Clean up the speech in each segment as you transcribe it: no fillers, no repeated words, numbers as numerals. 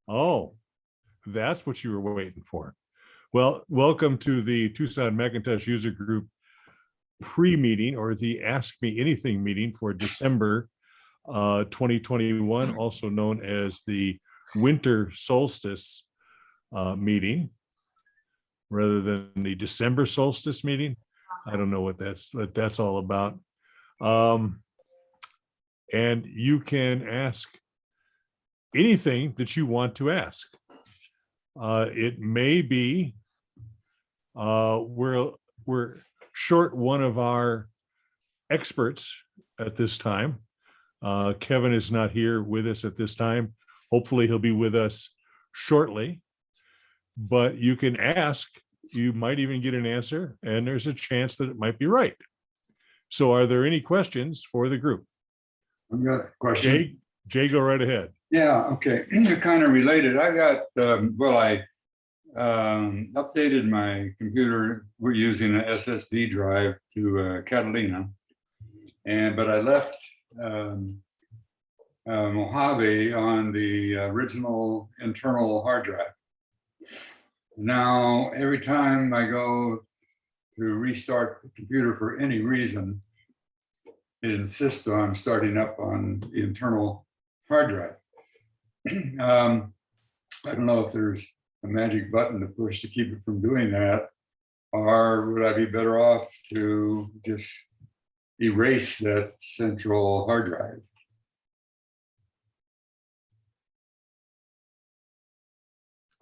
Oh, that's what you were waiting for. Well, welcome to the Tucson Macintosh User Group pre-meeting, or the Ask Me Anything meeting for December 2021, also known as the winter solstice meeting, rather than the December solstice meeting. I don't know what that's all about. And you can ask anything that you want to ask. It may be we're short one of our experts at this time. Kevin is not here with us at this time. Hopefully he'll be with us shortly, but you can ask, you might even get an answer, and there's a chance that it might be right. So are there any questions for the group? I've got a question. Jay, go right ahead. Yeah, okay. They're kind of related. I got, I updated my computer. We're using an SSD drive to Catalina, but I left Mojave on the original internal hard drive. Now, every time I go to restart the computer for any reason, it insists on starting up on the internal hard drive. I don't know if there's a magic button to push to keep it from doing that, or would I be better off to just erase that central hard drive?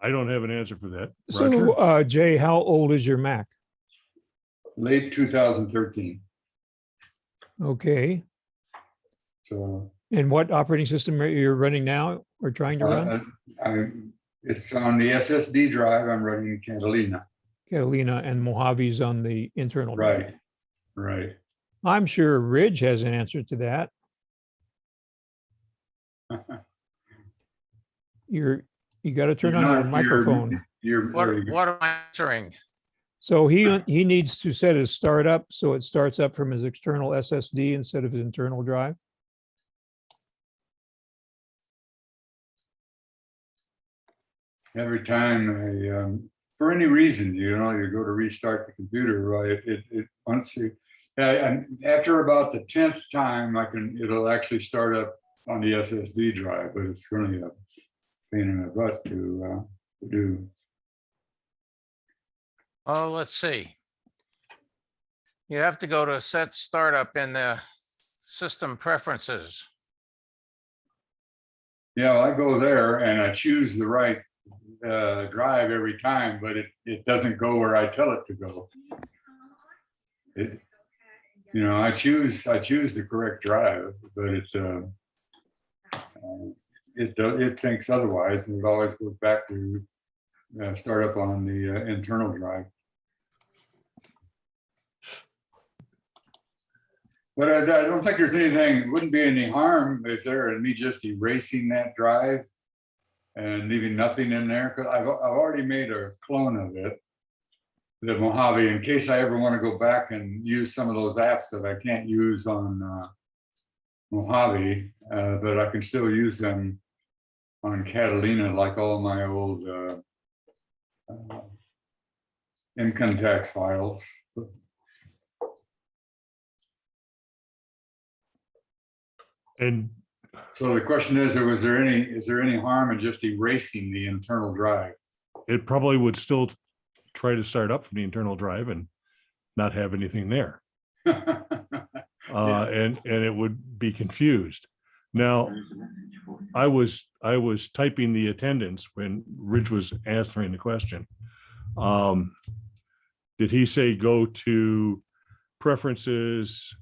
I don't have an answer for that. So, Jay, how old is your Mac? Late 2013. Okay. So. And what operating system are you running now or trying to run? It's on the SSD drive. I'm running Catalina. Catalina, and Mojave's on the internal drive. Right. I'm sure Ridge has an answer to that. You got to turn on your microphone. What am I answering? So he needs to set his startup so it starts up from his external SSD instead of his internal drive. Every time for any reason, you go to restart the computer, right? It wants to, and after about the 10th time, it'll actually start up on the SSD drive, but it's going to be a pain in the butt to do. Oh, let's see. You have to go to set startup in the system preferences. Yeah, I go there and I choose the right drive every time, but it doesn't go where I tell it to go. I choose the correct drive, but it thinks otherwise, and it always goes back to start up on the internal drive. But I don't think there's anything, wouldn't be any harm, is there, in me just erasing that drive and leaving nothing in there? Because I've already made a clone of it, the Mojave, in case I ever want to go back and use some of those apps that I can't use on Mojave, but I can still use them on Catalina, like all my old income tax files. And so the question is there any harm in just erasing the internal drive? It probably would still try to start up from the internal drive and not have anything there. And it would be confused. Now, I was typing the attendance when Rich was answering the question. Did he say go to preferences?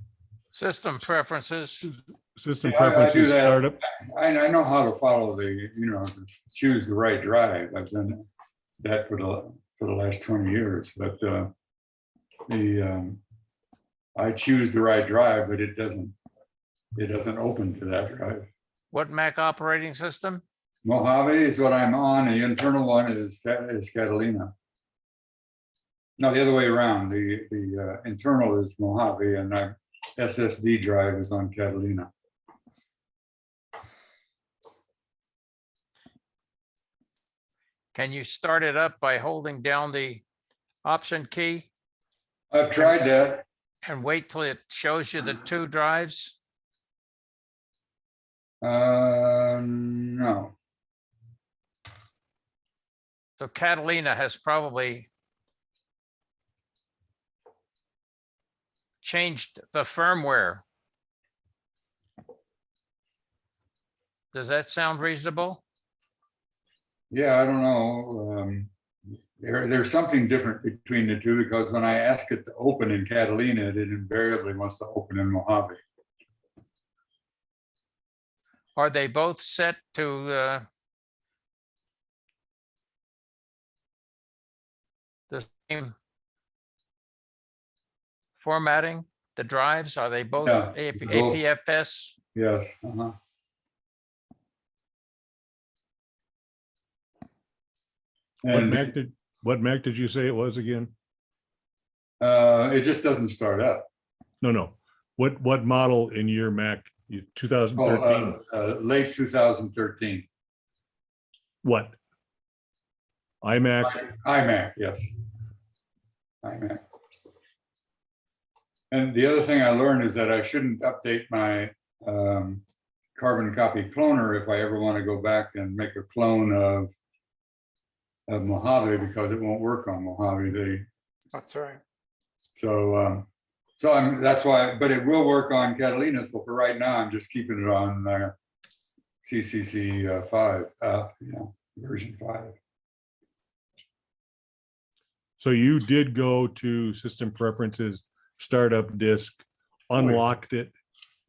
System preferences. System preferences, startup. I know how to follow the, choose the right drive. I've done that for the last 20 years, but I choose the right drive, but it doesn't open to that drive. What Mac operating system? Mojave is what I'm on. The internal one is Catalina. No, the other way around. The internal is Mojave, and my SSD drive is on Catalina. Can you start it up by holding down the option key I've tried that. and wait till it shows you the two drives? No. So Catalina has probably changed the firmware. Does that sound reasonable? Yeah, I don't know. There's something different between the two because when I ask it to open in Catalina, it invariably wants to open in Mojave. Are they both set to the same formatting? The drives, are they both Yeah, both. APFS? Yes. And What Mac did you say it was again? it just doesn't start up. No. What model in your Mac? 2013? Late 2013. What? iMac? iMac, yes. iMac. And the other thing I learned is that I shouldn't update my carbon copy cloner if I ever want to go back and make a clone of Mojave because it won't work on Mojave. That's right. So that's why, but it will work on Catalina. So for right now, I'm just keeping it on CCC 5, version 5. So you did go to System Preferences, Startup Disk, unlocked it,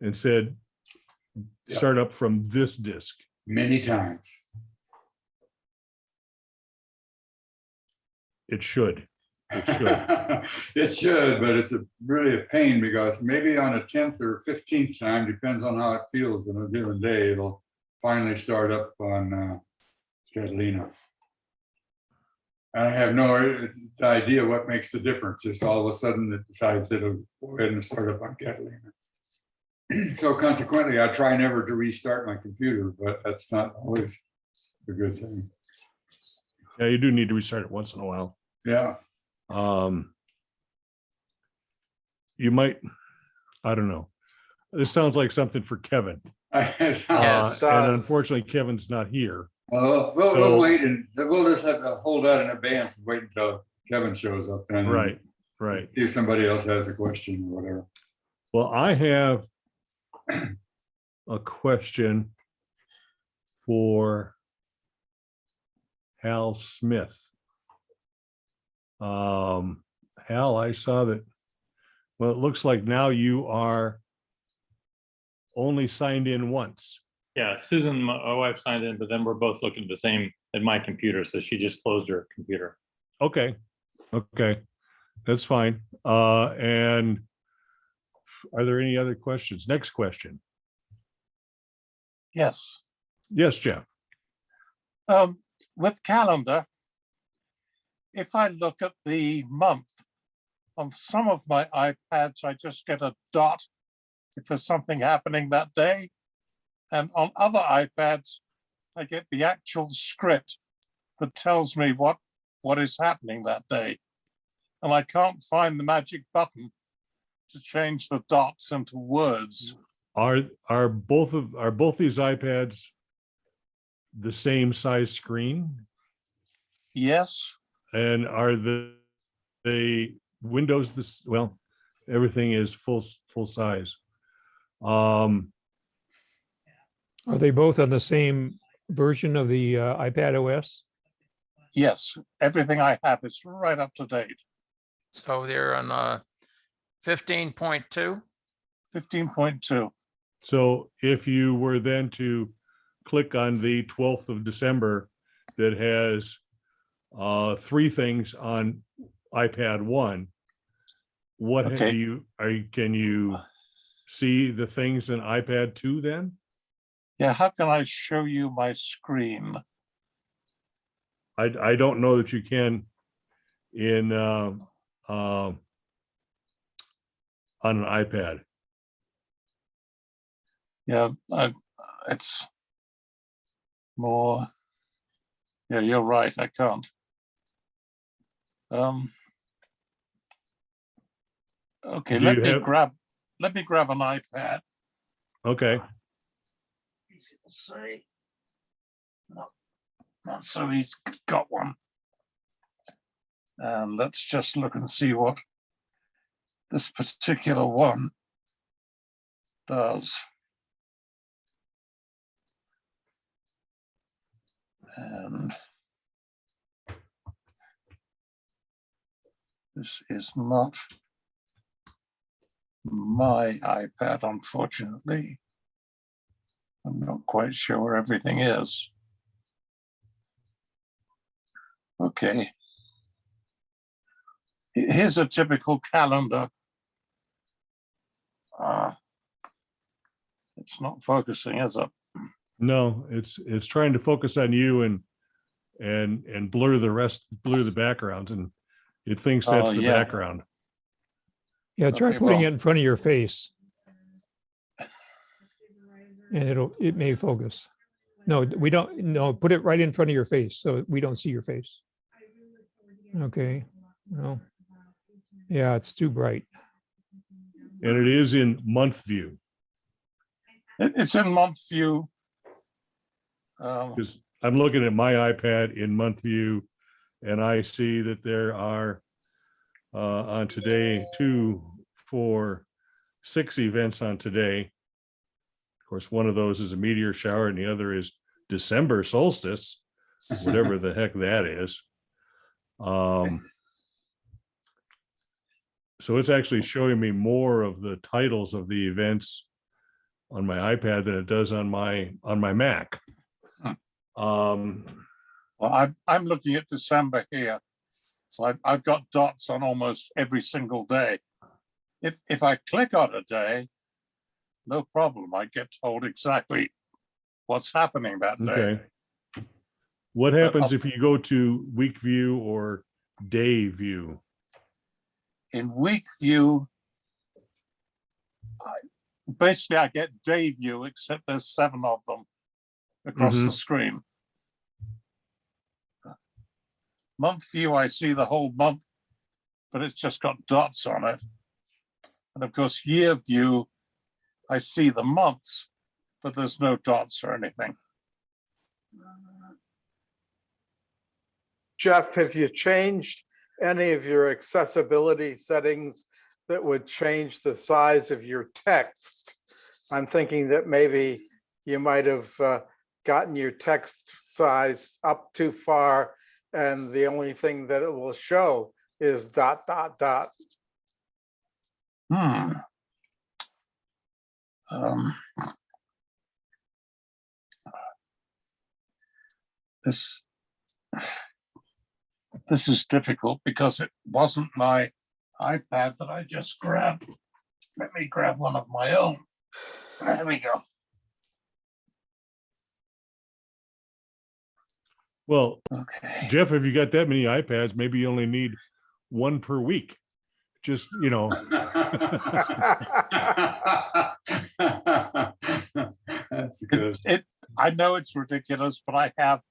and said, Yeah. start up from this disk. Many times. It should. It should. It should, but it's really a pain because maybe on a 10th or 15th time, depends on how it feels on a given day, it'll finally start up on Catalina. I have no idea what makes the difference. Just all of a sudden it decides it'll go ahead and start up on Catalina. So consequently, I try never to restart my computer, but that's not always a good thing. Yeah, you do need to restart it once in a while. Yeah. You might, I don't know. This sounds like something for Kevin. Yes. And unfortunately, Kevin's not here. Well, we'll wait and we'll just have to hold that in advance and wait until Kevin shows up and Right. see if somebody else has a question or whatever. Well, I have a question for Hal Smith. Hal, I saw that, well, it looks like now you are only signed in once. Yeah, Susan, my wife signed in, but then we're both looking at the same at my computer, so she just closed her computer. Okay, that's fine. And are there any other questions? Next question. Yes. Yes, Jeff. With calendar, if I look at the month, on some of my iPads, I just get a dot if there's something happening that day. And on other iPads, I get the actual script that tells me what is happening that day. And I can't find the magic button to change the dots into words. Are both these iPads the same size screen? Yes. And are the Windows this, well, everything is full size. Are they both on the same version of the iPad OS? Yes. Everything I have is right up to date. So they're on 15.2. 15.2. So if you were then to click on the 12th of December that has 3 things on iPad 1, what Okay. can you see the things in iPad 2 then? Yeah, how can I show you my screen? I don't know that you can in on an iPad. Yeah, it's more. Yeah, you're right, I can't. Okay, Do let you me have- grab an iPad. Okay, Easy to say. Not so he's got one. And let's just look and see what this particular one does. And this is not my iPad, unfortunately. I'm not quite sure where everything is. Okay. Here's a typical calendar. It's not focusing, is it? no, it's trying to focus on you and blur the backgrounds, and it thinks that's Oh, the yeah. background. Yeah, try Okay, putting well- it in front of your face. And it may focus. No, we don't, no, put it right in front of your face so we don't see your face. Okay, no. Yeah, it's too bright. And it is in month view, It's in month view. because I'm looking at my iPad in month view, and I see that there are on today 2, 4, 6 events on today. Of course, one of those is a meteor shower, and the other is December solstice, whatever the heck that is. So it's actually showing me more of the titles of the events on my iPad than it does on my Mac. Well, I'm looking at December here. So I've got dots on almost every single day. If I click on a day, no problem. I get told exactly what's happening that day. Okay. What happens if you go to week view or day view? In week view, basically I get day view, except there's 7 of them across the screen. Month view, I see the whole month, but it's just got dots on it. And of course, year view, I see the months, but there's no dots or anything. Jeff, have you changed any of your accessibility settings that would change the size of your text? I'm thinking that maybe you might have gotten your text size up too far, and the only thing that it will show is dot, dot, dot. This is difficult because it wasn't my iPad that I just grabbed. Let me grab one of my own. There we go. Well, Okay. Jeff, if you got that many iPads, maybe you only need one per week. Just, That's good. I know it's ridiculous, but I have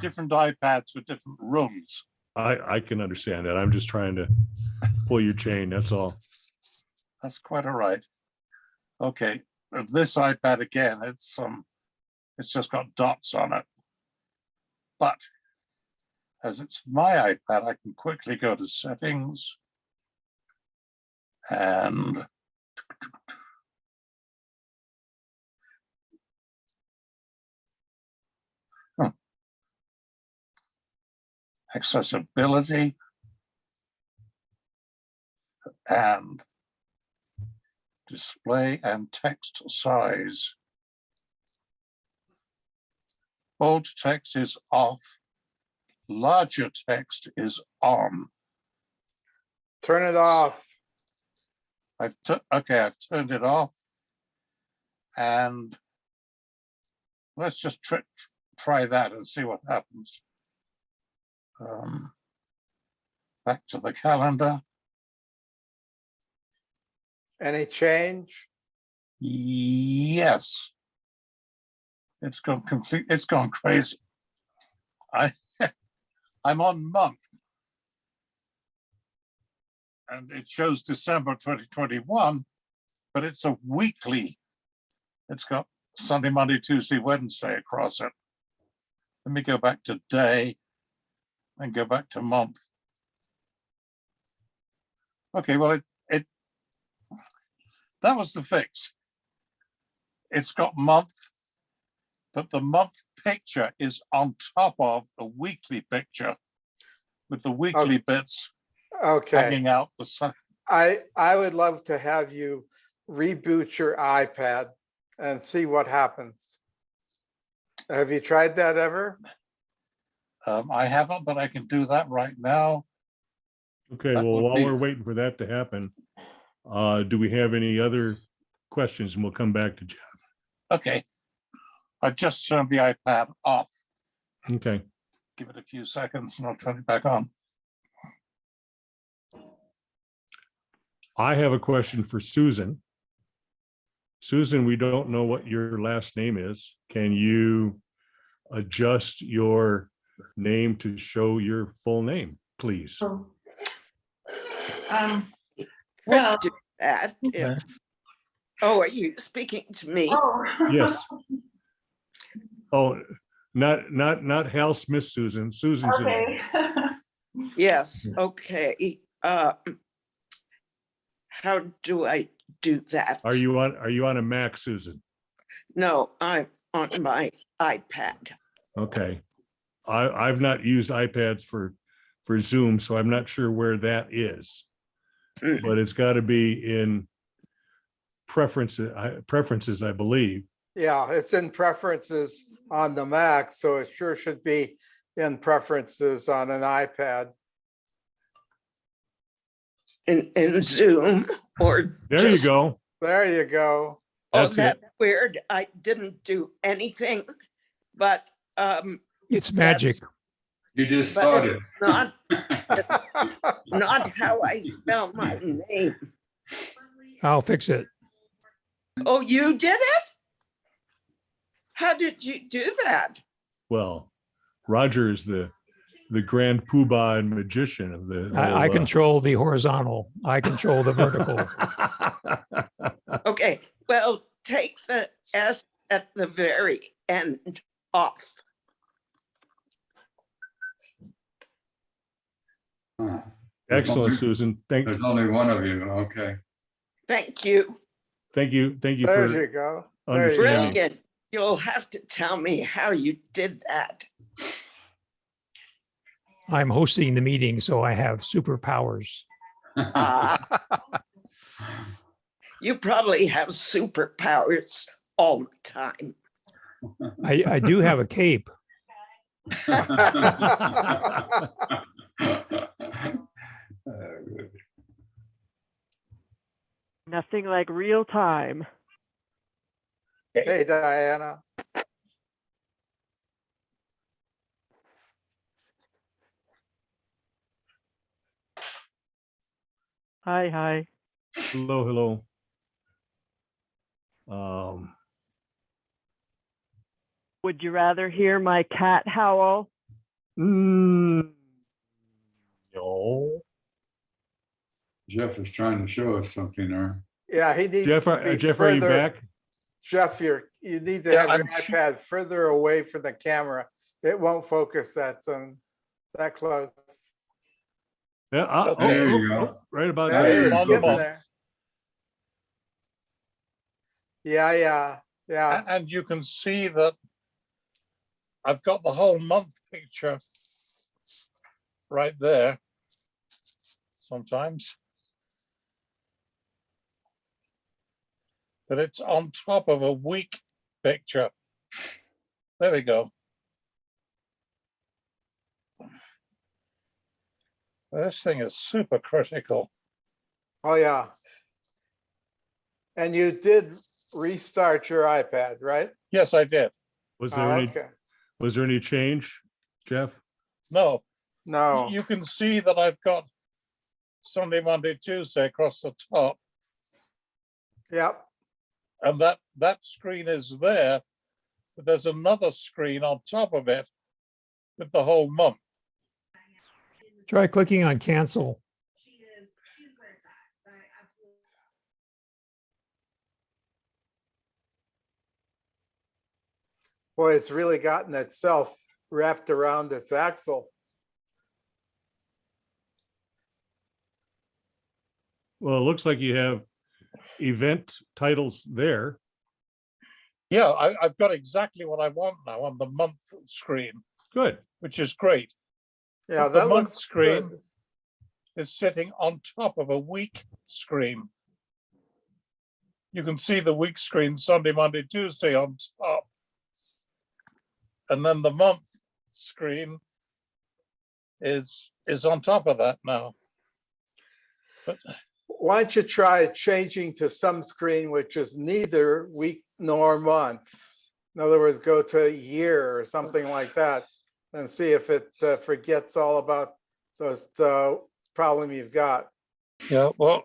different iPads for different rooms. I can understand that. I'm just trying to pull your chain. That's all. That's quite all right. Okay, this iPad again, it's just got dots on it. But as it's my iPad, I can quickly go to settings and accessibility and display and text size. Bold text is off. Larger text is on. Turn it off. I've turned it off. And let's just try that and see what happens. Back to the calendar. Any change? Yes. It's gone crazy. I, I'm on month. And it shows December 2021, but it's a weekly. It's got Sunday, Monday, Tuesday, Wednesday across it. Let me go back to day and go back to month. Okay, well, that was the fix. It's got month, but the month picture is on top of a weekly picture with the weekly bits Okay, hanging out the side. I would love to have you reboot your iPad and see what happens. Have you tried that ever? I haven't, but I can do that right now. Okay, That well, would while be- we're waiting for that to happen, do we have any other questions? And we'll come back to Jeff. Okay. I just turned the iPad off. Okay, Give it a few seconds and I'll turn it back on. I have a question for Susan. Susan, we don't know what your last name is. Can you adjust your name to show your full name, please? Well, do that if, oh, are you speaking to me? Yes. Oh, not Hal Smith, Susan. Susan. Susan. Yes, okay. How do I do that? Are you on a Mac, Susan? No, I'm on my iPad. Okay. I've not used iPads for Zoom, so I'm not sure where that is. Mm. But it's got to be in preferences, I believe. Yeah, it's in preferences on the Mac, so it sure should be in preferences on an iPad. In Zoom or There you go. There you go. Oh, That's it. that's weird. I didn't do anything, but It's magic. You just but thought it. it's not how I spell my name. I'll fix it. Oh, you did it? How did you do that? Well, Roger is the grand poobah and magician of the. I whole, control the horizontal. I control the vertical. Okay, well, take the S at the very end off. Huh. Excellent, Susan. There's only one of you. Okay. Thank you. Thank you There you for go. There you understanding. go. Brilliant. You'll have to tell me how you did that. I'm hosting the meeting, so I have superpowers. Ah, you probably have superpowers all the time. I do have a cape. Good. Nothing like real time. Hey, Diana. Hi, hi. Hello. Would you rather hear my cat howl? No. Jeff is trying to show us something there. Yeah, he needs Jeff, to be Jeff, are you further. back? Jeff, you need to Yeah, have your I'm sh- iPad further away from the camera. It won't focus that close. Yeah. There you go. Right about There there. he is, On getting month. there. Yeah. And you can see that I've got the whole month picture right there sometimes. But it's on top of a week picture. There we go. This thing is super critical. Oh, yeah. And you did restart your iPad, right? Yes, I did. Was there Oh, any okay. was there any change, Jeff? No, No, you can see that I've got Sunday, Monday, Tuesday across the top. yep. And that screen is there, but there's another screen on top of it with the whole month. Try clicking on cancel. Boy, it's really gotten itself wrapped around its axle. Well, it looks like you have event titles there. Yeah, I've got exactly what I want now on the month screen, Good. which is great. Yeah, But the that month looks screen good. is sitting on top of a week screen. You can see the week screen Sunday, Monday, Tuesday on top. And then the month screen is on top of that now. But Why don't you try changing to some screen which is neither week nor month? In other words, go to year or something like that and see if it forgets all about those problem you've got. yeah, well,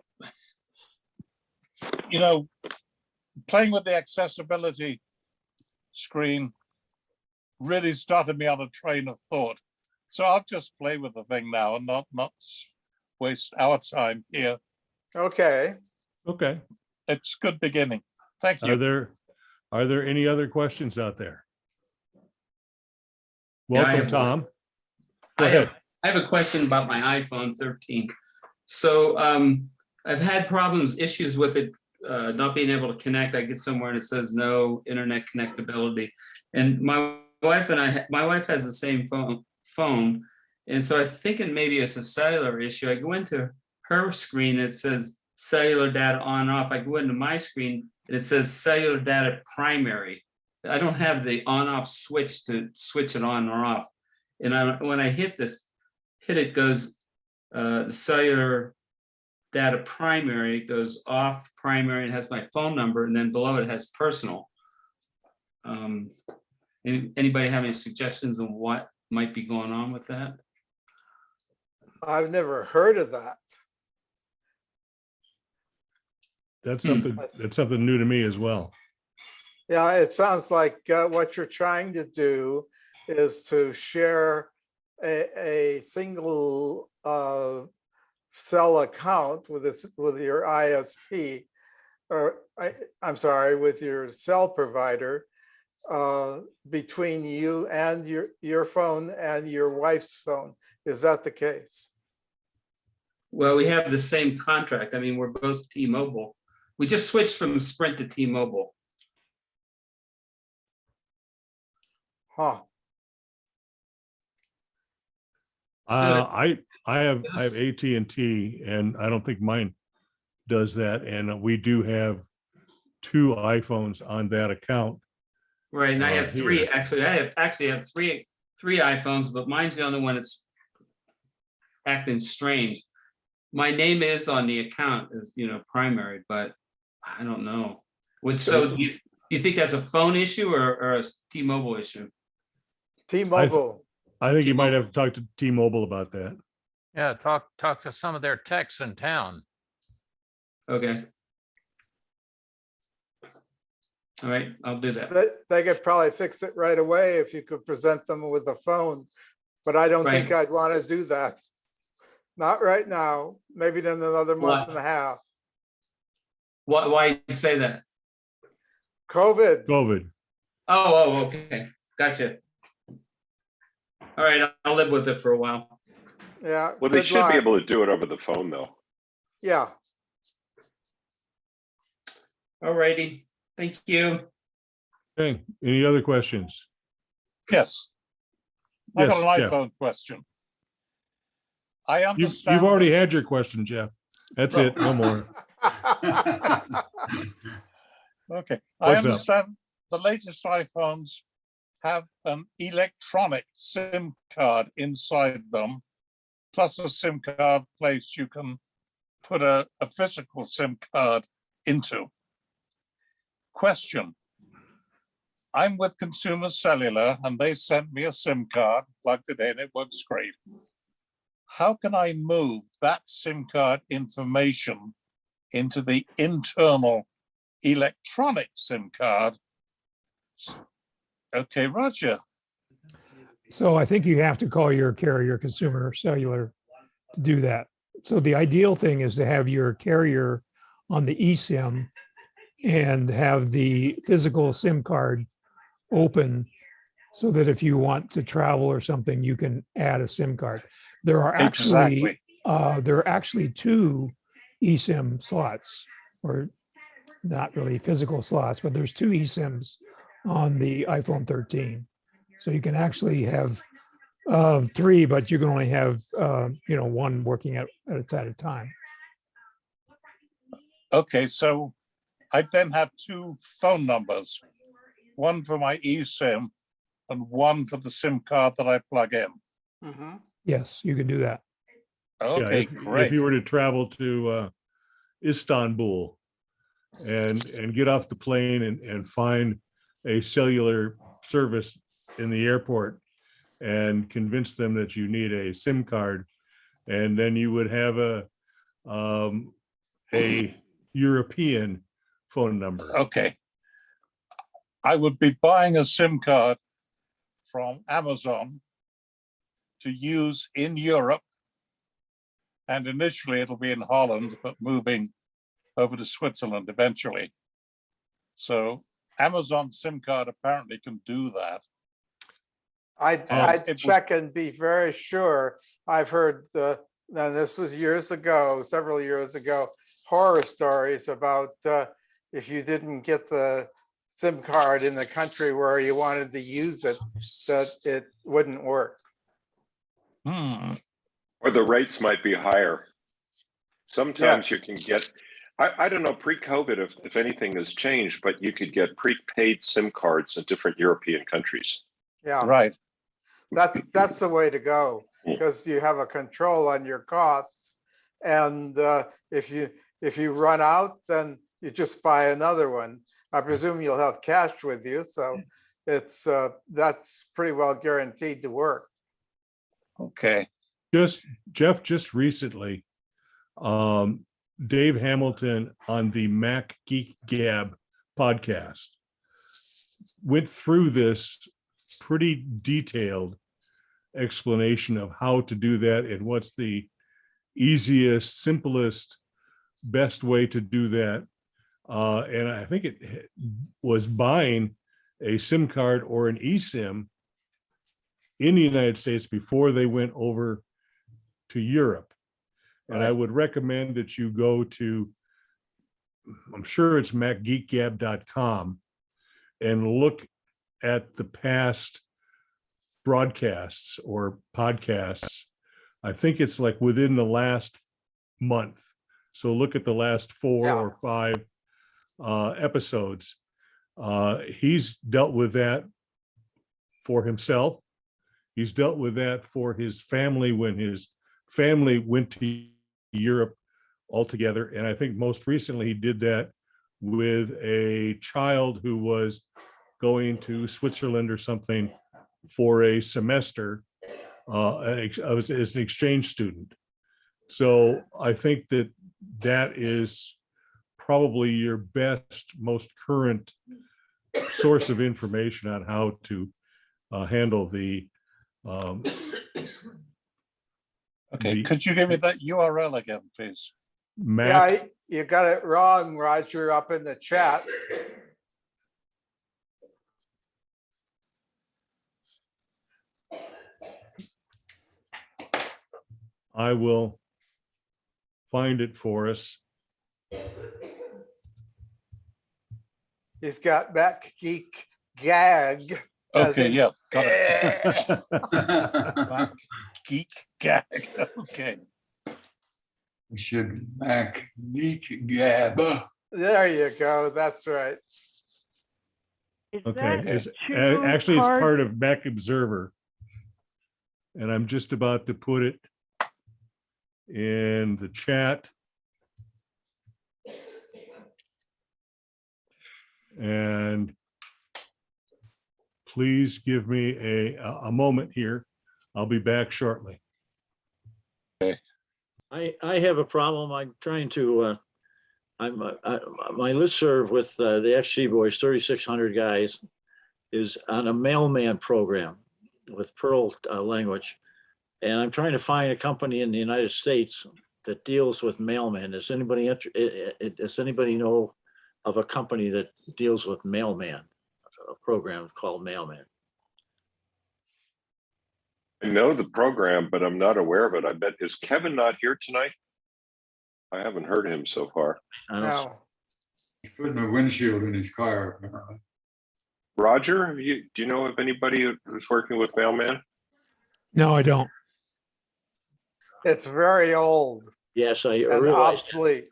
you know, playing with the accessibility screen really started me on a train of thought. So I'll just play with the thing now and not waste our time here. Okay. Okay. It's a good beginning. Thank Are you. there any other questions out there? Yeah, I Welcome, have one. Tom. Go I ahead. have a question about my iPhone 13. So I've had issues with it not being able to connect. I get somewhere and it says no internet connectability. And my wife has the same phone. And so I'm thinking maybe it's a cellular issue. I go into her screen, it says cellular data on off. I go into my screen and it says cellular data primary. I don't have the on off switch to switch it on or off. And when I hit it goes the cellular data primary, it goes off primary, and has my phone number, and then below it has personal. Anybody have any suggestions on what might be going on with that? I've never heard of that. That's something new to me as well. Yeah, it sounds like what you're trying to do is to share a single cell account with your ISP, or I'm sorry, with your cell provider, between you and your phone and your wife's phone. Is that the case? Well, we have the same contract. I mean, we're both T-Mobile. We just switched from Sprint to T-Mobile. Huh. I have AT&T, and I don't think mine does that. And we do have 2 iPhones on that account. Right, and I have Here. 3, actually, I have three iPhones, but mine's the only one that's acting strange. My name is on the account as, primary, but I don't know. So you think that's a phone issue or a T-Mobile issue? T-Mobile. I think you might have to talk to T-Mobile about that. Yeah, talk to some of their techs in town. Okay. All right, I'll do that. They could probably fix it right away if you could present them with a phone, but I don't think Right. I'd want to do that. Not right now, maybe in another month and a half. Why you say that? COVID. Oh, okay, gotcha. All right, I'll live with it for a while. Yeah. Well, they good should luck. be able to do it over the phone, though. Yeah. All righty, thank you. Okay, any other questions? Yes. I got Yes, an Jeff. iPhone question. I You've understand. already had your question, Jeff. That's it, no more. Okay, I What's up? understand the latest iPhones have an electronic SIM card inside them, plus a SIM card place you can put a physical SIM card into. Question. I'm with Consumer Cellular and they sent me a SIM card, plugged it in, it works great. How can I move that SIM card information into the internal electronic SIM card? Okay, Roger. So I think you have to call your carrier Consumer Cellular to do that. So the ideal thing is to have your carrier on the eSIM and have the physical SIM card open so that if you want to travel or something, you can add a SIM card. There are Exactly. actually two eSIM slots, or not really physical slots, but there's two eSIMs on the iPhone 13. So you can actually have three, but you can only have one working at a time. Okay, so I then have two phone numbers, one for my eSIM and one for the SIM card that I plug in. Mhm. Yes, you can do that. Yeah, Okay, if great. you were to travel to Istanbul and get off the plane and find a cellular service in the airport and convince them that you need a SIM card, and then you would have a European phone number. Okay. I would be buying a SIM card from Amazon to use in Europe. And initially it'll be in Holland, but moving over to Switzerland eventually. So Amazon SIM card apparently can do that. I'd it would- check and be very sure. I've heard, now this was years ago, several years ago, horror stories about if you didn't get the SIM card in the country where you wanted to use it, that it wouldn't work. Or the rates might be higher. Sometimes you Yes. can get, I don't know, pre-COVID, if anything has changed, but you could get prepaid SIM cards in different European countries. Yeah, Right. that's the way to go, because you have a control on your costs. And if you run out, then you just buy another one. I presume you'll have cash with you, so it's that's pretty well guaranteed to work. Okay. Jeff, just recently, Dave Hamilton on the Mac Geek Gab podcast went through this pretty detailed explanation of how to do that and what's the easiest, simplest, best way to do that. And I think it was buying a SIM card or an eSIM in the United States before they went over to Europe. And I would recommend that you go to, I'm sure it's macgeekgab.com, and look at the past broadcasts or podcasts. I think it's like within the last month. So look at the last 4 Yeah. or 5 episodes. He's dealt with that for himself. He's dealt with that for his family when his family went to Europe altogether. And I think most recently he did that with a child who was going to Switzerland or something for a semester as an exchange student. So I think that is probably your best, most current source of information on how to handle the Okay, the could you give me that URL again, please? Mac. Yeah, you got it wrong, Roger, up in the chat. I will find it for us. He's got Mac Geek Gag. as Okay, in- yeah, got it. Geek gag, okay. We should Mac Geek Gab. There you go, that's right. Is Okay, that it's two actually it's cards? part of Mac Observer. And I'm just about to put it in the chat. And please give me a moment here. I'll be back shortly. I have a problem. I'm trying to, my listserv with the XC Boys, 3,600 guys, is on a mailman program. Perl language. And I'm trying to find a company in the United States that deals with mailmen. Does anybody know of a company that deals with mailman, a program called Mailman? I know the program, but I'm not aware of it. I bet, is Kevin not here tonight? I haven't heard him so far. I don't, No, He's putting a windshield in his car, apparently. Roger, do you know of anybody who's working with Mailman? No, I don't. it's very old yes, I and realize, obsolete.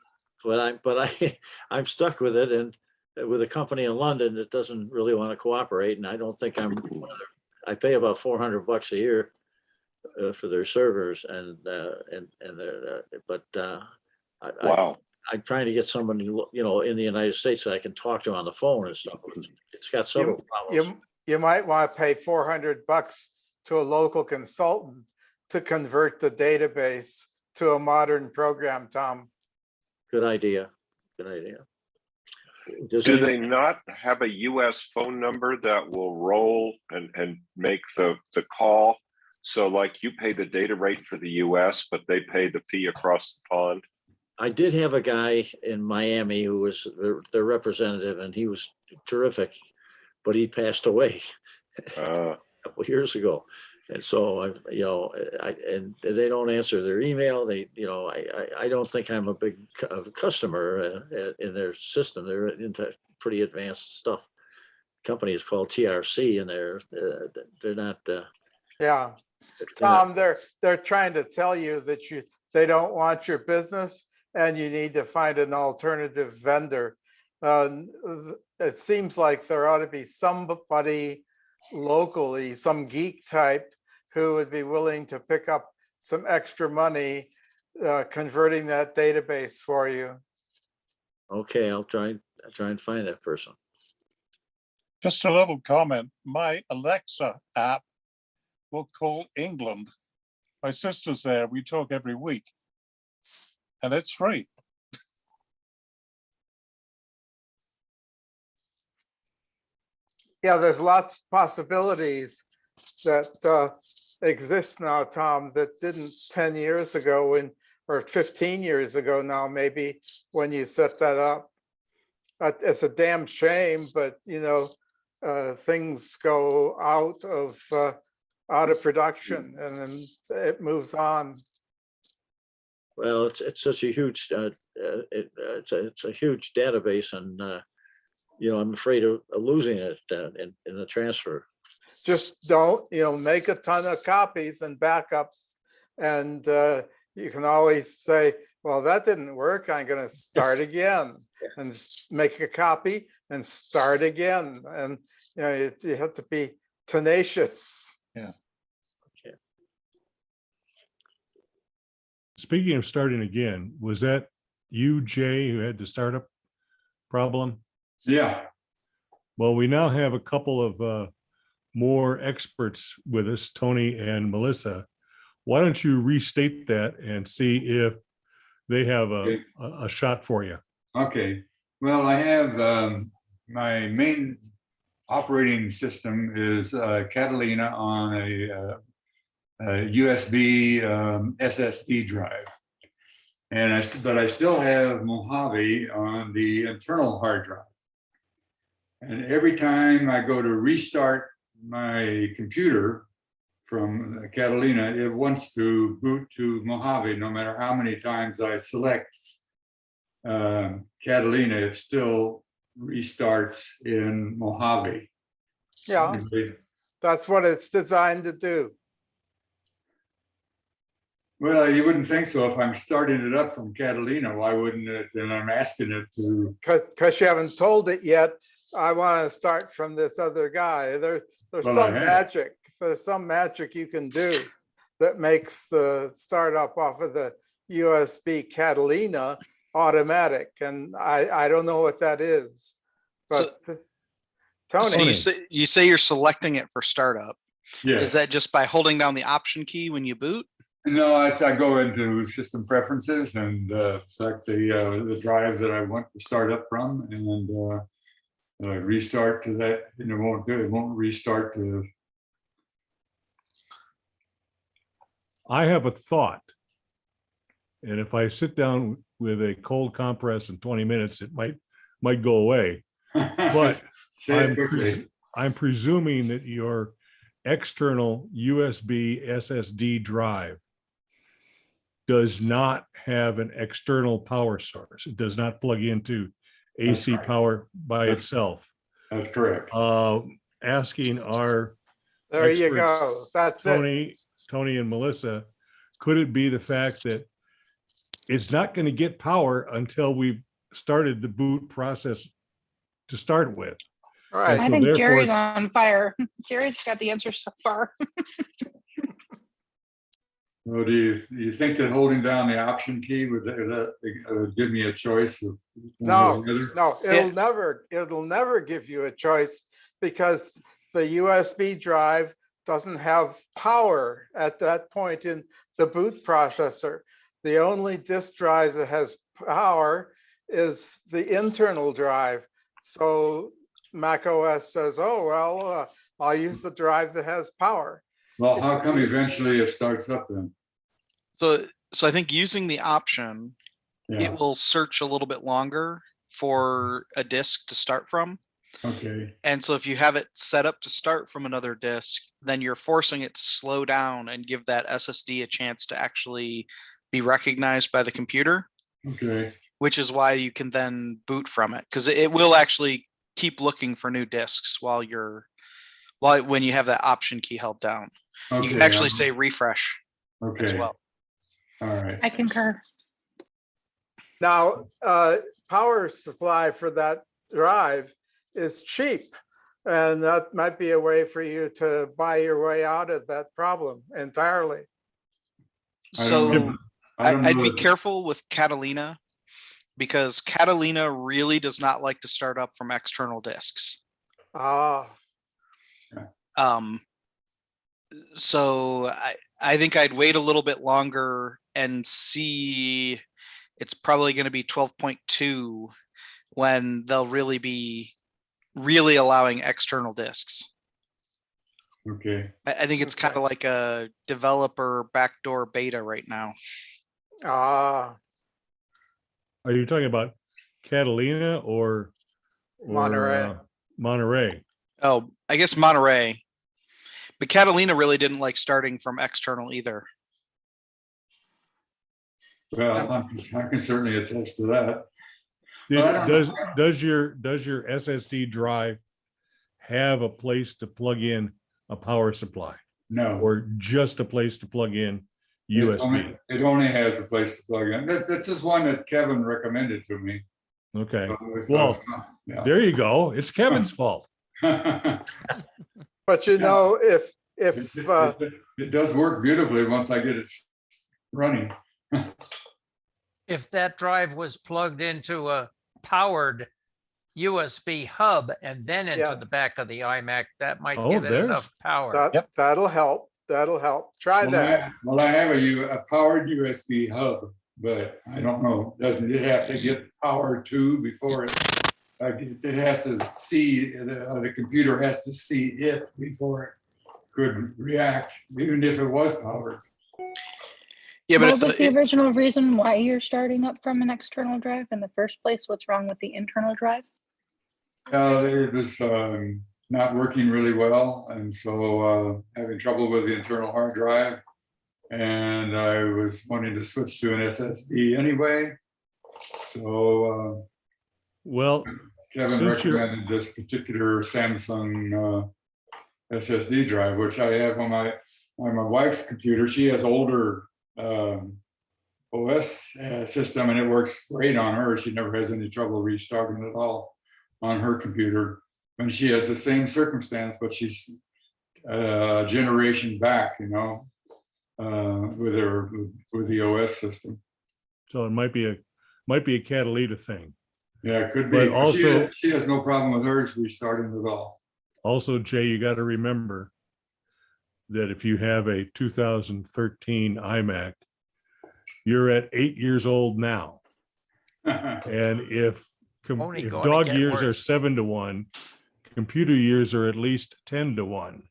I'm stuck with it, and with a company in London that doesn't really want to cooperate, and I don't think I pay about $400 a year for their servers, and Wow. I'm trying to get somebody, in the United States that I can talk to on the phone and stuff. It's got several problems. You might want to pay $400 to a local consultant to convert the database to a modern program, Tom. Good idea. Good idea. Does Do anybody- they not have a US phone number that will roll and make the call? So like you pay the data rate for the US, but they pay the fee across the pond? I did have a guy in Miami who was their representative, and he was terrific, but he passed away a couple years ago. And so and they don't answer their email. I don't think I'm a big customer in their system. They're into pretty advanced stuff. Company is called TRC, and they're not. Yeah, Tom, they're trying to tell you that they don't want your business and you need to find an alternative vendor. It seems like there ought to be somebody locally, some geek type, who would be willing to pick up some extra money converting that database for you. Okay, I'll try and find that person. Just a little comment. My Alexa app will call England. My sister's there. We talk every week. And it's free. Yeah, there's lots of possibilities that exist now, Tom, that didn't 10 years ago or 15 years ago now, maybe, when you set that up. It's a damn shame, but things go out of production and then it moves on. Well, it's such a huge it's a huge database, and I'm afraid of losing it in the transfer. Just don't, make a ton of copies and backups, and you can always say, well, that didn't work. I'm going to start again, and make a copy and start again. And you have to be tenacious. Yeah. Speaking of starting again, was that you, Jay, who had the startup problem? Yeah, Well, we now have a couple of more experts with us, Tony and Melissa. Why don't you restate that and see if they have a shot for you? okay. Well, I have my main operating system is Catalina on a USB SSD drive. But I still have Mojave on the internal hard drive. And every time I go to restart my computer from Catalina, it wants to boot to Mojave. No matter how many times I select Catalina, it still restarts in Mojave. Yeah, that's what it's designed to do. Well, you wouldn't think so. If I'm starting it up from Catalina, why wouldn't it? And I'm asking it to. Because you haven't told it yet. I want to start from this other guy. There's Well, I some have. magic. There's some magic you can do that makes the startup off of the USB Catalina automatic. And I don't know what that is. But Tony. So you say you're selecting it for startup. Yeah. Is that just by holding down the option key when you boot? No, I go into system preferences and select the drive that I want to start up from, and restart to that. It won't restart to I have a thought. And if I sit down with a cold compress in 20 minutes, it might go away. But Say it quickly. I'm presuming that your external USB SSD drive does not have an external power source. It does not plug into AC right. power by itself. That's correct. Asking our There you experts, go. That's it. Tony and Melissa, could it be the fact that it's not going to get power until we've started the boot process to start with? Right. So I think therefore Jerry's it's- on fire. Jerry's got the answer so far. Well, do you think that holding down the option key would give me a choice of one No, or the other? no, it'll never give you a choice because the USB drive doesn't have power at that point in the boot processor. The only disk drive that has power is the internal drive. So Mac OS says, oh, well, I'll use the drive that has power. Well, how come eventually it starts up then? So I think using the option, Yeah, it will search a little bit longer for a disk to start from. okay, And so if you have it set up to start from another disk, then you're forcing it to slow down and give that SSD a chance to actually be recognized by the computer, okay, which is why you can then boot from it, because it will actually keep looking for new disks when you have that option key held down. You okay. can actually say refresh as Okay, well. all right. I concur. Now, power supply for that drive is cheap. And that might be a way for you to buy your way out of that problem entirely. I don't know. So I don't I'd know be if- careful with Catalina, because Catalina really does not like to start up from external disks. Ah, So I think I'd wait a little bit longer and see. It's probably going to be 12.2 when they'll really be allowing external disks. Okay, I think it's kind of like a developer backdoor beta right now. ah, Are you talking about Catalina or Monterey. Monterey? Oh, I guess Monterey. But Catalina really didn't like starting from external either. well, I can certainly attest to that. Well, I don't Does your SSD drive have a place to plug in a power supply, No. or just a place to plug in USB? It only has a place to plug in. That's just one that Kevin recommended to me. Okay, So it was- well, yeah. there you go. It's Kevin's fault. but you know, if It does work beautifully once I get it running. If that drive was plugged into a powered USB hub and then into the Yes. back of the iMac, that might Oh, give it there's- enough power. that'll help. That'll help. Try that. Well, I have a powered USB hub, but I don't know, doesn't it have to get power too before it has to see, the computer has to see it before it could react, even if it was powered. Yeah, but What if was the the, original reason why you're starting up from an external drive in the first place? What's wrong with the internal drive? It was not working really well, and so having trouble with the internal hard drive. And I was wanting to switch to an SSD anyway. So Well, Kevin since you're- recommended this particular Samsung SSD drive, which I have on my wife's computer. She has older OS system, and it works great on her. She never has any trouble restarting at all on her computer. And she has the same circumstance, but she's a generation back, you know, with the OS system. so it might be a Catalina thing. Yeah, it could be. But also- she has no problem with hers restarting at all. Also, Jay, you got to remember that if you have a 2013 iMac, you're at 8 years old now. And if Only going dog to get years are worse. 7 to 1, computer years are at least 10 to 1.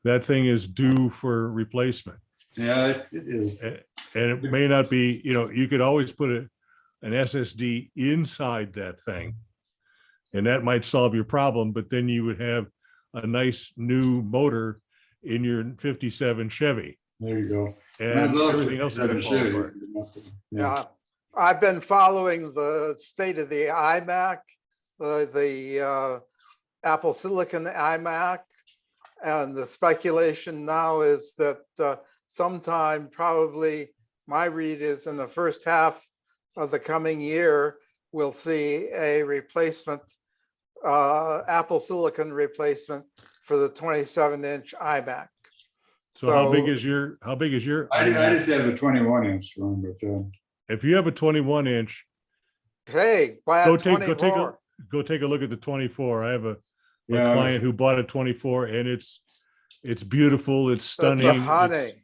that thing is due for replacement. Yeah, it is. And it may not be, you could always put an SSD inside that thing. And that might solve your problem, but then you would have a nice new motor in your 57 Chevy. There you go. And everything else would fall apart. Yeah, I've been following the state of the iMac, the Apple Silicon iMac. And the speculation now is that sometime, probably my read is in the first half of the coming year, we'll see a replacement, Apple Silicon replacement for the 27-inch iMac. So how big is your? I just have a 21-inch one, but if you have a 21-inch, hey, buy a 24. go take a look at the 24. I have a Yeah. client who bought a 24, and it's beautiful. It's That's stunning. a honey.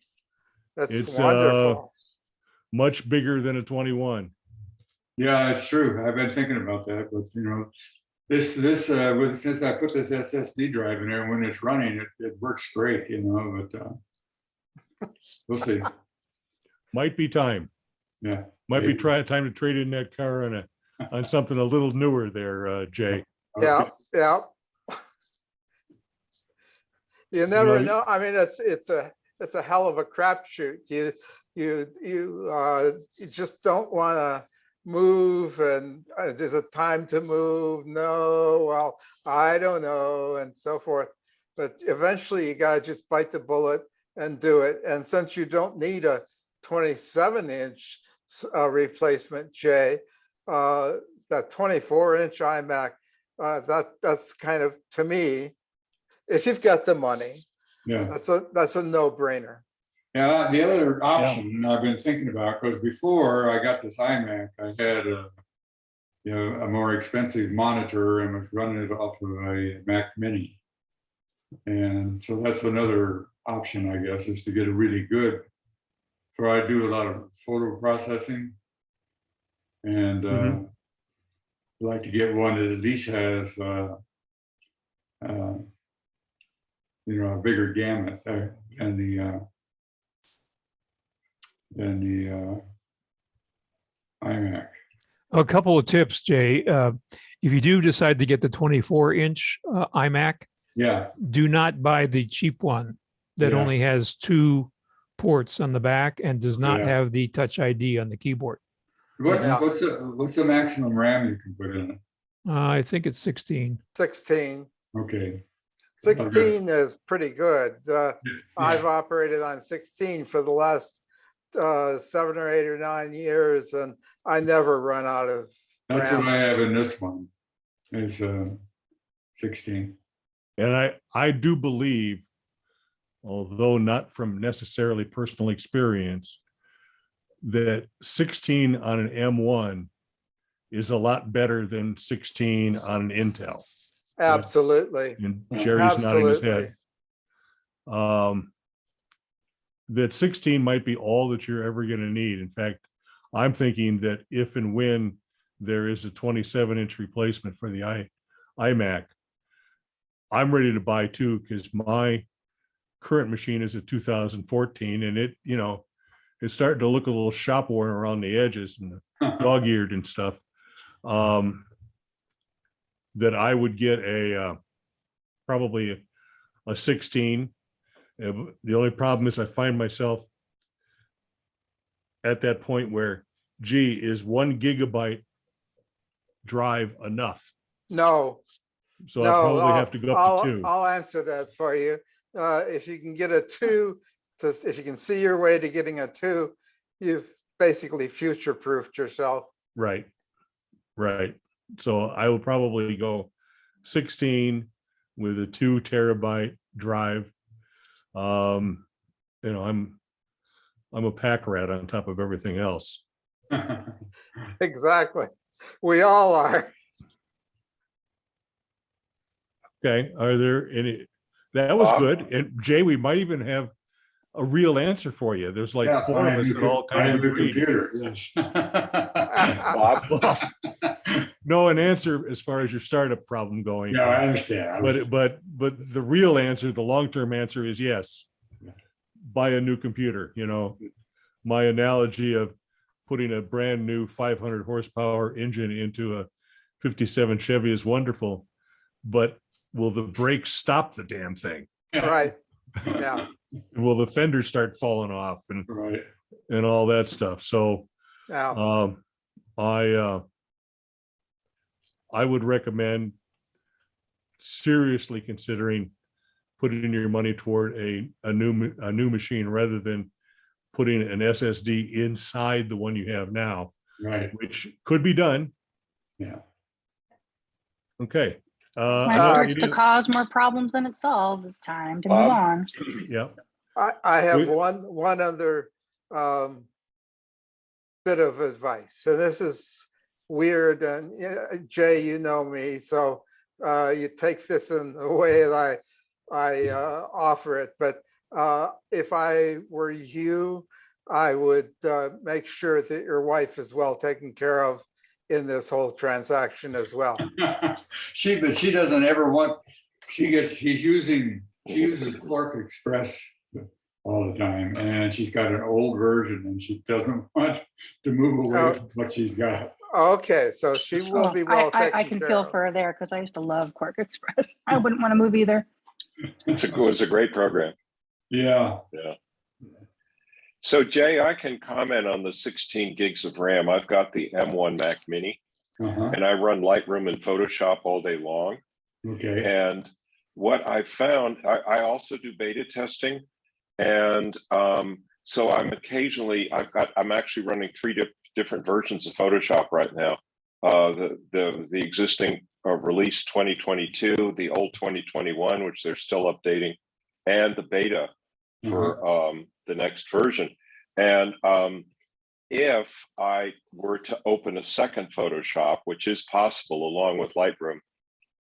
That's it's wonderful. much bigger than a 21. yeah, it's true. I've been thinking about that, but this since I put this SSD drive in there, when it's running, it works great, but we'll see. Might be time. Yeah. Might be maybe. time to trade in that car on something a little newer there, Jay. Yeah, yeah. You never know- know. I mean, it's a hell of a crapshoot. You just don't want to move, and there's a time to move. No, well, I don't know, and so forth. But eventually, you got to just bite the bullet and do it. And since you don't need a 27-inch replacement, Jay, that 24-inch iMac, that's kind of, to me, if you've got the money, Yeah. that's a no-brainer. Yeah, the other option I've been thinking about, because before I got this iMac, I had a more expensive monitor and was running it off of a Mac Mini. And so that's another option, I guess, is to get a really good, for I do a lot of photo processing. And I'd like to get one that at least has a bigger gamut than the iMac. A couple of tips, Jay. If you do decide to get the 24-inch iMac, Yeah, do not buy the cheap one that Yeah. only has 2 ports on the back and does not Yeah. have the Touch ID on the keyboard. what's the maximum RAM you can put in it? I think it's 16. 16. Okay. 16 is pretty good. I've operated on 16 for the last 7 or 8 or 9 years, and I never run out of That's RAM. what I have in this one, is 16. And I do believe, although not from necessarily personal experience, that 16 on an M1 is a lot better than 16 on an Intel. Absolutely. And Jerry's nodding his Absolutely. head. That 16 might be all that you're ever going to need. In fact, I'm thinking that if and when there is a 27-inch replacement for the iMac, I'm ready to buy 2, because my current machine is a 2014, and it's starting to look a little shop worn around the edges and dog-eared and stuff. That I would get probably a 16. The only problem is I find myself at that point where, gee, is 1 gigabyte drive enough? No. So I'll probably have to go up to 2. I'll answer that for you. If you can get a 2, if you can see your way to getting a 2, you've basically future-proofed yourself. Right. So I will probably go 16 with a 2 terabyte drive. I'm a pack rat on top of everything else. Exactly. We all are. Okay, are there any? That was Bob? good. And Jay, we might even have a real answer for you. There's like Yeah, 4 of us that all I kind have of the agreed. computer, yes. Bob, no, an answer as far as your startup problem going. Yeah, I understand. I was- But the real answer, the long-term answer is yes. Buy a new computer, you know. My analogy of putting a brand new 500 horsepower engine into a 57 Chevy is wonderful, but will the brakes stop the damn thing? Right, yeah. Will the fenders start falling off and Right. and all that stuff? So Yeah. I would recommend seriously considering putting your money toward a new machine rather than putting an SSD inside the one you have now, Right. which could be done. Yeah. Okay. When I it know starts it to is- cause more problems than it solves, it's time to move Bob? on. Yeah. I have We- one other bit of advice. So this is weird, and Jay, you know me, so you take this in the way that I offer it. But if I were you, I would make sure that your wife is well taken care of in this whole transaction as well. But she doesn't ever want, she uses Quark Express all the time, and she's got an old version and she doesn't want to move away from what she's got. Okay, so she will be well taken care of. I can feel for her there because I used to love Quark Express. I wouldn't want to move either. It's a great program. Yeah. Yeah. So Jay, I can comment on the 16 gigs of RAM. I've got the M1 Mac Mini, and I run Lightroom and Photoshop all day long. Okay. And what I found, I also do beta testing. And so I'm actually running three different versions of Photoshop right now. The existing release 2022, the old 2021, which they're still updating, and the beta for the next version. And if I were to open a second Photoshop, which is possible along with Lightroom,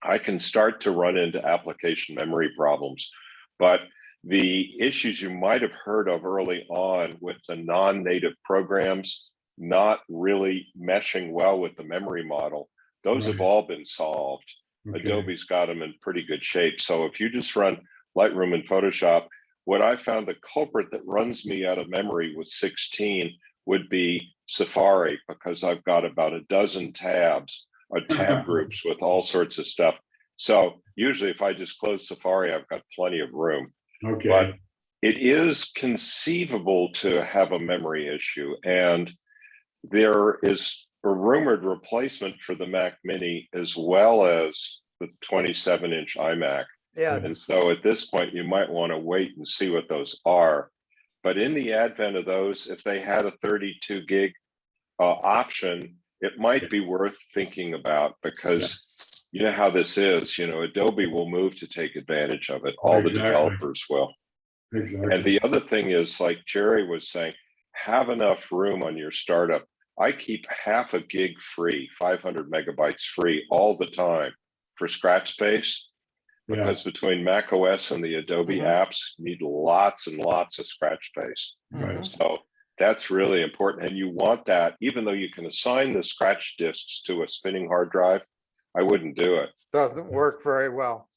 I can start to run into application memory problems. But the issues you might have heard of early on with the non-native programs not really meshing well with the memory model, those have all been solved. Okay. Adobe's got them in pretty good shape. So if you just run Lightroom and Photoshop, what I found the culprit that runs me out of memory with 16 would be Safari, because I've got about a dozen tabs or tab groups with all sorts of stuff. So usually if I just close Safari, I've got plenty of room. Okay. But it is conceivable to have a memory issue. And there is a rumored replacement for the Mac Mini as well as the 27-inch iMac. Yeah. And so at this point, you might want to wait and see what those are. But in the advent of those, if they had a 32 gig option, it might be worth thinking about, because you know how this is, Adobe will move to take advantage of it. All the developers will. Exactly. And the other thing is, like Jerry was saying, have enough room on your startup. I keep half a gig free, 500 megabytes free all the time for scratch space, because between Mac OS and the Adobe apps, you need lots and lots of scratch space. Right. So that's really important. And you want that, even though you can assign the scratch disks to a spinning hard drive, I wouldn't do it. Doesn't work very well.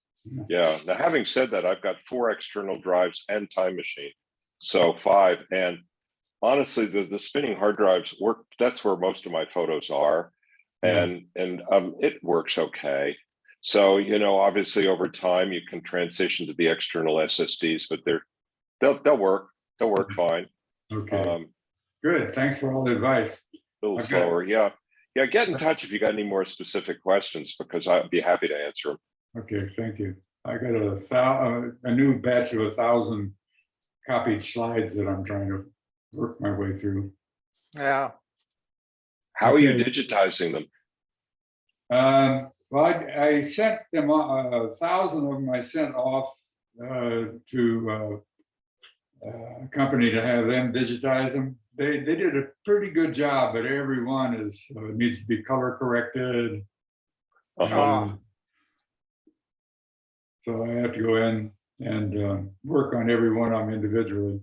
Yeah. Now, having said that, I've got 4 external drives and Time Machine, so 5. And honestly, the spinning hard drives work. That's where most of my photos are, and it works okay. So obviously over time you can transition to the external SSDs, but they'll work. They'll work fine. Okay. Good. Thanks for all the advice. A little slower, yeah. Get in touch if you got any more specific questions, because I'd be happy to answer them. Okay, thank you. I got a new batch of 1,000 copied slides that I'm trying to work my way through. Yeah. How are you digitizing them? Well, I sent them 1,000 of them. I sent off to a company to have them digitize them. They did a pretty good job, but every one needs to be color corrected. So I have to go in and work on every one of them individually.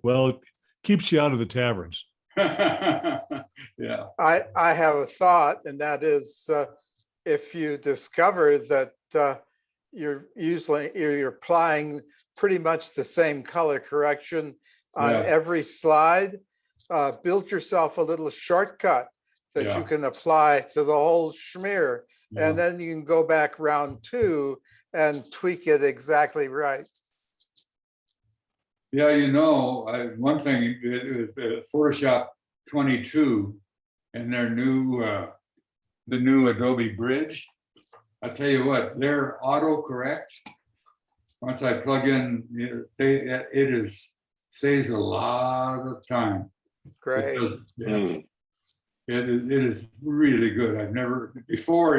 Well, it keeps you out of the taverns. Yeah, I have a thought, and that is, if you discover that you're applying pretty much the same color correction on Yeah. every slide, build yourself a little shortcut that Yeah. you can apply to the whole schmear, Yeah. and then you can go back round 2 and tweak it exactly right. Yeah, one thing, it was Photoshop 22 and their the new Adobe Bridge. I tell you what, their autocorrect, once I plug in, saves a lot of time. Great. Yeah. It is really good. I've never, before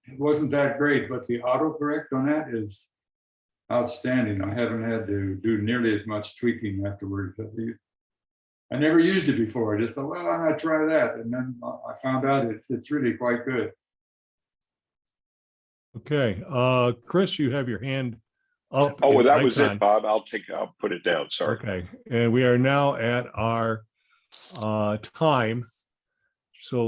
it wasn't that great, but the autocorrect on that is outstanding. I haven't had to do nearly as much tweaking afterwards. I never used it before. I just thought, well, I'm gonna try that. And then I found out it's really quite good. Okay, Chris, you have your hand up. Oh, well, and that was icon. it, Bob. I'll put it down. Sorry. Okay, and we are now at our time. So